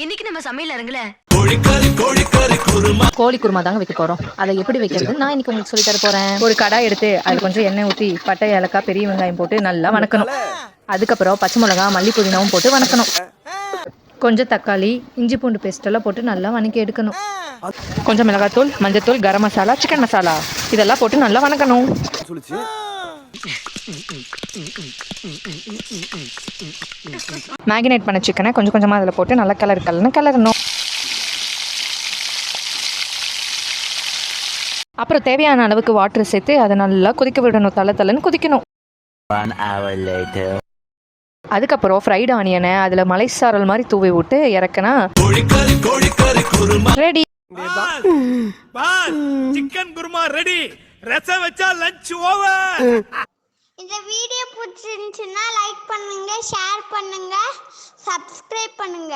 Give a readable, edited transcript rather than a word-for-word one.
இன்னைக்கு நம்ம சமையல் அரங்குல கோழி குருமா தாங்க வைக்க போறோம். அதை எப்படி வைக்கிறது நான் இன்னைக்கு உங்களுக்கு சொல்லி தர போறேன். ஒரு கடாய் எடுத்து அதில் கொஞ்சம் எண்ணெய் ஊற்றி பட்டை ஏலக்காய் பெரிய வெங்காயம் போட்டு நல்லா வணக்கணும். அதுக்கப்புறம் பச்சை மிளகா மல்லி புதினாவும் போட்டு வணக்கணும். கொஞ்சம் தக்காளி இஞ்சி பூண்டு பேஸ்ட் எல்லாம் போட்டு நல்லா வணக்கி எடுக்கணும். கொஞ்சம் மிளகாத்தூள் மஞ்சத்தூள் கரம் மசாலா சிக்கன் மசாலா இதெல்லாம் போட்டு நல்லா வணக்கணும். மேகினேட் பண்ண சிக்கனை கொஞ்சம் கொஞ்சமாக அதில் போட்டு நல்லா கிளறணும். அப்புறம் தேவையான அளவுக்கு வாட்டர் சேர்த்து அதை நல்லா கொதிக்க விடணும். தளன்னு கொதிக்கணும். அதுக்கப்புறம் ஃப்ரைட் ஆனியனை அதில் மலைசாரல் மாதிரி தூவி விட்டு இறக்குனா ready. Chicken kurma ready. Rasam வச்சா லஞ்ச் ஓவர். இந்த வீடியோ பிடிச்சிருந்துச்சுன்னா லைக் பண்ணுங்க, ஷேர் பண்ணுங்க, சப்ஸ்கிரைப் பண்ணுங்க.